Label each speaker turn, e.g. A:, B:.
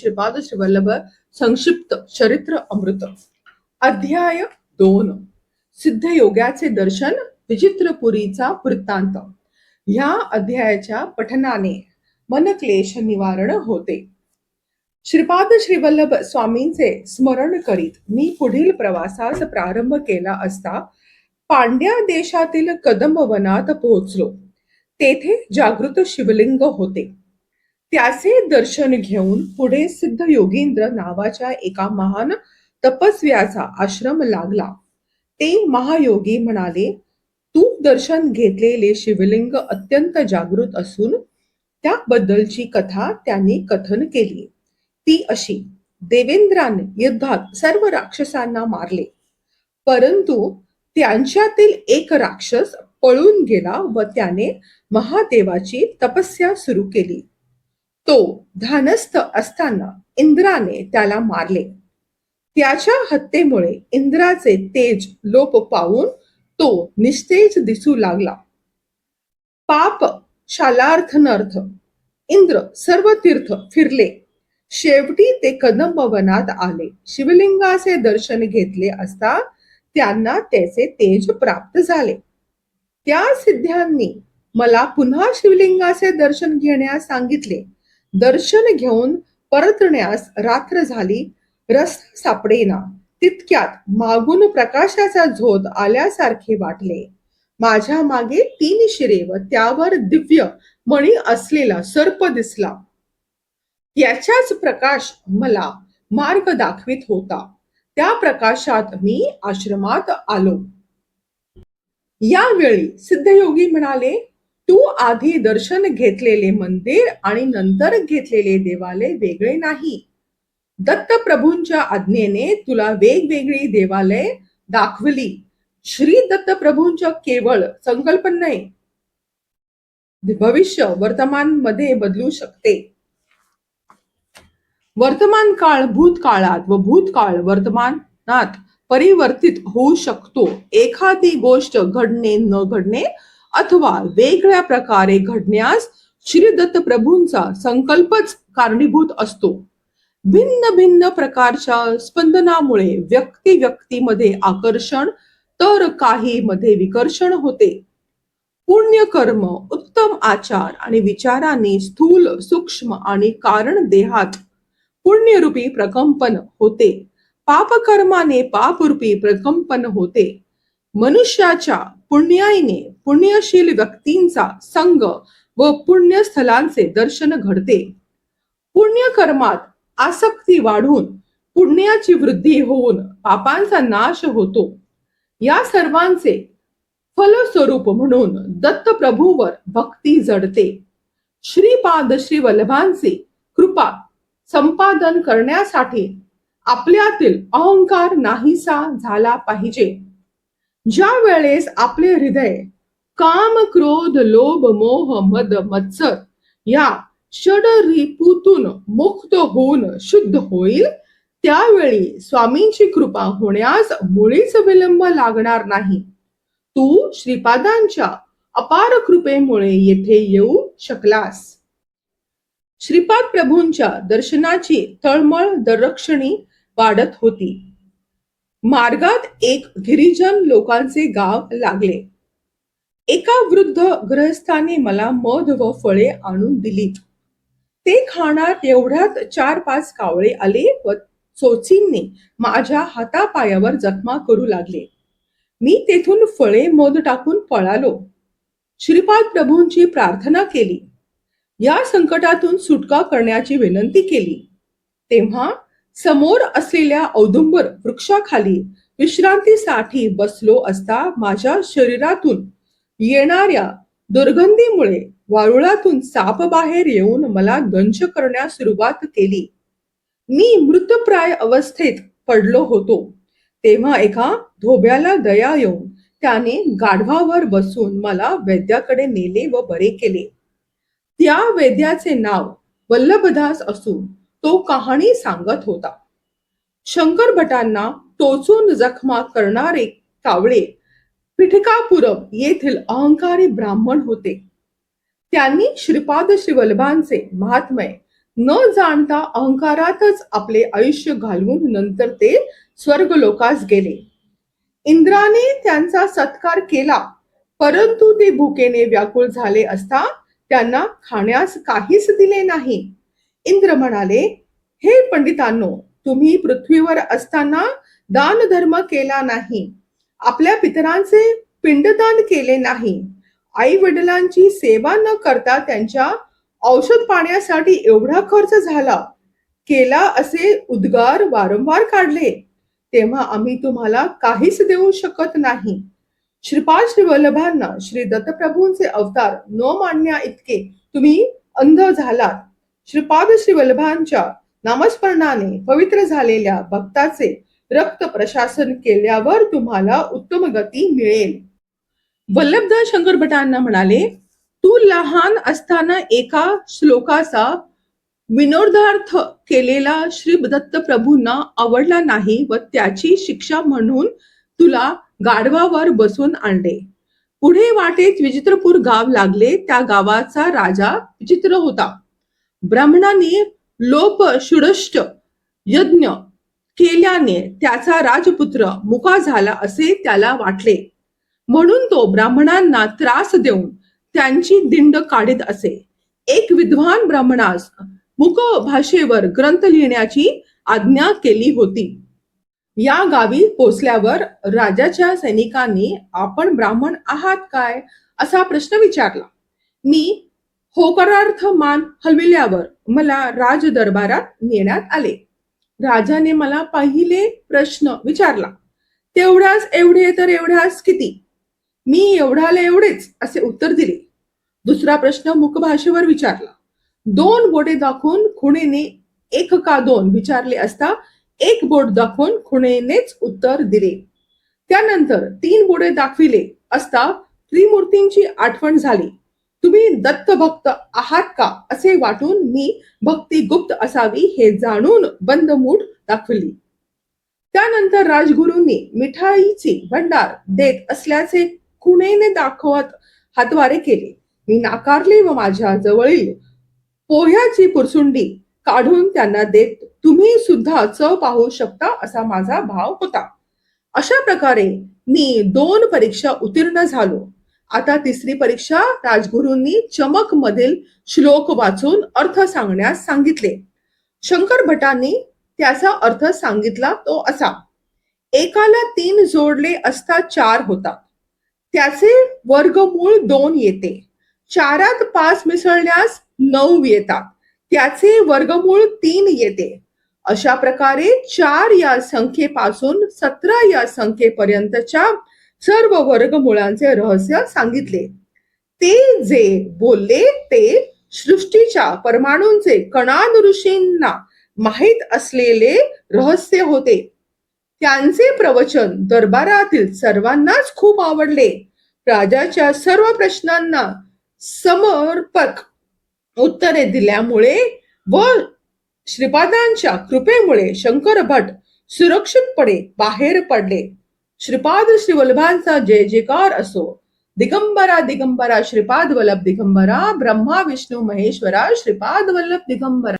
A: श्रीपाद श्रीवल्लभ संक्षिप्त चरित्र अमृत. अध्याय 2. सिद्धयोग्याचे दर्शन, विचित्रपुरीचा वृत्तांत. ह्या अध्यायाच्या पठनाने मनक्लेश निवारण होते. श्रीपाद श्रीवल्लभ स्वामींचे स्मरण करीत मी पुढील प्रवासास प्रारंभ केला असता पांड्या देशातील कदंबवनात पोहोचलो. तेथे जागृत शिवलिंग होते. त्याचे दर्शन घेऊन पुढे सिद्ध योगींद्र नावाच्या एका महान तपस्व्याचा आश्रम लागला. ते महायोगी म्हणाले, तू दर्शन घेतलेले शिवलिंग अत्यंत जागृत असून त्याबद्दलची कथा त्यांनी कथन केली. ती अशी: देवेंद्राने युद्धात सर्व राक्षसांना मारले, परंतु त्यांच्यातील एक राक्षस पळून गेला व त्याने महादेवाची तपस्या सुरू केली. तो ध्यानस्थ असताना इंद्राने त्याला मारले. त्याच्या हत्येमुळे इंद्राचे तेज लोप पावून तो निस्तेज दिसू लागला. पाप शालार्थनर्थ इंद्र सर्व तीर्थ फिरले. शेवटी ते कदंबवनात आले. शिवलिंगाचे दर्शन घेतले असता त्यांना त्याचे तेज प्राप्त झाले. त्या सिद्धांनी मला पुन्हा शिवलिंगाचे दर्शन घेण्यास सांगितले. दर्शन घेऊन परतण्यास रात्र झाली. रस्ता सापडेना. तितक्यात मागून प्रकाशाचा झोत आल्यासारखे वाटले. माझ्या मागे 3 शिरे व त्यावर दिव्य मणी असलेला सर्प दिसला. याचाच प्रकाश मला मार्ग दाखवित होता. त्या प्रकाशात मी आश्रमात आलो. यावेळी सिद्धयोगी म्हणाले, तू आधी दर्शन घेतलेले मंदिर आणि नंतर घेतलेले देवालय वेगळे नाही. दत्तप्रभूंच्या आज्ञेने तुला वेगवेगळी देवालय दाखवली. श्री दत्तप्रभूंच्या केवळ संकल्पने भविष्य वर्तमान मध्ये बदलू शकते. वर्तमान काळ भूतकाळात व भूतकाळ वर्तमानात परिवर्तित होऊ शकतो. एखादी गोष्ट घडणे न घडणे अथवा वेगळ्या प्रकारे घडण्यास श्री दत्त प्रभूंचा संकल्पच कारणीभूत असतो. भिन्न भिन्न प्रकारच्या स्पंदनामुळे व्यक्तीमध्ये आकर्षण तर काही मध्ये विकर्षण होते. पुण्य कर्म, उत्तम आचार आणि विचारांनी स्थूल, सूक्ष्म आणि कारण देहात पुण्यरूपी प्रकंपन होते. पापकर्माने पापरूपी प्रकंपन होते. मनुष्याच्या पुण्याईने पुण्यशील व्यक्तींचा संग व पुण्यस्थलांचे दर्शन घडते. पुण्यकर्मात आसक्ती वाढून पुण्याची वृद्धी होऊन पापांचा नाश होतो. या सर्वांचे फलस्वरूप म्हणून दत्तप्रभूवर भक्ती जडते. श्रीपाद श्रीवल्लभांची कृपा संपादन करण्यासाठी आपल्यातील अहंकार नाहीसा झाला पाहिजे. ज्या वेळेस आपले हृदय काम, क्रोध, लोभ, मोह, मद, मत्सर या षडरिपूतून मुक्त होऊन शुद्ध होईल, त्यावेळी स्वामींची कृपा होण्यास मुळीच विलंब लागणार नाही. तू श्रीपादांच्या अपार कृपेमुळे येथे येऊ शकलास. श्रीपाद प्रभूंच्या दर्शनाची तळमळ दरक्षणी वाढत होती. मार्गात एक गिरिजन लोकांचे गाव लागले. एका वृद्ध गृहस्थाने मला मध व फळे आणून दिलीत. ते खाणार एवढ्यात 4-5 कावळे आले व चोचींनी माझ्या हातापायावर जखमा करू लागले. मी तेथून फळे मध टाकून पळालो. श्रीपाद प्रभूंची प्रार्थना केली. या संकटातून सुटका करण्याची विनंती केली. तेव्हा समोर असलेल्या औदुंबर वृक्षाखाली विश्रांतीसाठी बसलो असता माझ्या शरीरातून येणाऱ्या दुर्गंधीमुळे वारुळातून साप बाहेर येऊन मला दंश करण्यास सुरुवात केली. मी मृतप्राय अवस्थेत पडलो होतो. तेव्हा एका धोब्याला दया येऊन त्याने गाढवावर बसून मला वैद्याकडे नेले व बरे केले. त्या वैद्याचे नाव वल्लभदास असून तो कहाणी सांगत होता. शंकर भटांना टोचून जखमा करणारे कावळे पिठकापुरम येथील अहंकारी ब्राह्मण होते. त्यांनी श्रीपाद श्रीवल्लभांचे महात्म्य न जाणता अहंकारातच आपले आयुष्य घालवून नंतर ते स्वर्गलोकास गेले. इंद्राने त्यांचा सत्कार केला, परंतु ते भुकेने व्याकुळ झाले असता त्यांना खाण्यास काहीच दिले नाही. इंद्र म्हणाले, हे पंडितांनो, तुम्ही पृथ्वीवर असताना दान धर्म केला नाही, आपल्या पितरांचे पिंडदान केले नाही, आई वडिलांची सेवा न करता त्यांच्या औषध पाण्यासाठी एवढा खर्च झाला केला असे उद्गार वारंवार काढले, तेव्हा आम्ही तुम्हाला काहीच देऊ शकत नाही. श्रीपाद श्री वल्लभांना श्री दत्तप्रभूंचे अवतार न मानण्या इतके तुम्ही अंध झालात. श्रीपाद श्री वल्लभांच्या नामस्मरणाने पवित्र झालेल्या भक्ताचे रक्त प्रशासन केल्यावर तुम्हाला उत्तम गती मिळेल. वल्लभदास शंकर भटांना म्हणाले, तू लहान असताना एका श्लोकाचा विनोदार्थ केलेला श्री दत्त प्रभूंना आवडला नाही व त्याची शिक्षा म्हणून तुला गाढवावर बसून आणले. पुढे वाटेत विचित्रपूर गाव लागले. त्या गावाचा राजा विचित्र होता. ब्राह्मणांनी लोप षुडष्ट यज्ञ केल्याने त्याचा राजपुत्र मुका झाला असे त्याला वाटले, म्हणून तो ब्राह्मणांना त्रास देऊन त्यांची दिंड काढीत असे. एक विद्वान ब्राह्मणास मुक भाषेवर ग्रंथ लिहिण्याची आज्ञा केली होती. या गावी पोचल्यावर राजाच्या सैनिकांनी आपण ब्राह्मण आहात काय असा प्रश्न विचारला. मी होकारार्थ मान हलविल्यावर मला राज दरबारात नेण्यात आले. राजाने मला पहिले प्रश्न विचारला, तेवढ्यास एवढे तर एवढ्यास किती? मी एवढ्याला एवढेच असे उत्तर दिले. दुसरा प्रश्न मुखभाषेवर विचारला. 2 बोटे दाखवून खुणेने 1 का 2 विचारले असता 1 बोट दाखवून खुणेनेच उत्तर दिले. त्यानंतर 3 बोटे दाखविले असता त्रिमूर्तींची आठवण झाली. तुम्ही दत्त भक्त आहात का असे वाटून मी भक्ती गुप्त असावी हे जाणून बंद मूठ दाखवली. त्यानंतर राजगुरूंनी मिठाईची भंडार देत असल्याचे खुणेने दाखवत हातवारे केले. मी नाकारले व माझ्या जवळील पोह्याची पुरसुंडी काढून त्यांना देत तुम्ही सुद्धा चव पाहू शकता असा माझा भाव होता. अशा प्रकारे मी 2 परीक्षा उत्तीर्ण झालो. आता तिसरी परीक्षा राजगुरूंनी चमक मधील श्लोक वाचून अर्थ सांगण्यास सांगितले. शंकर भटांनी त्याचा अर्थ सांगितला तो असा. एकाला 3 जोडले असता 4 होतात, त्याचे वर्गमूळ 2 येते. 4त 5 मिसळल्यास 9 येतात, त्याचे वर्गमूळ 3 येते. अशा प्रकारे 4 या संख्येपासून 17 या संख्येपर्यंतच्या सर्व वर्गमुळांचे रहस्य सांगितले. ते जे बोलले ते सृष्टीच्या परमाणूंचे कणाद ऋषींना माहीत असलेले रहस्य होते. त्यांचे प्रवचन दरबारातील सर्वांनाच खूप आवडले. राजाच्या सर्व प्रश्नांना समर्पक उत्तरे दिल्यामुळे व श्रीपादांच्या कृपेमुळे शंकर भट सुरक्षितपणे बाहेर पडले. श्रीपाद श्री वल्लभांचा जय जयकार असो. दिगंबरा दिगंबरा श्रीपाद वल्लभ दिगंबरा, ब्रह्मा विष्णू महेश्वरा श्रीपाद वल्लभ दिगंबरा.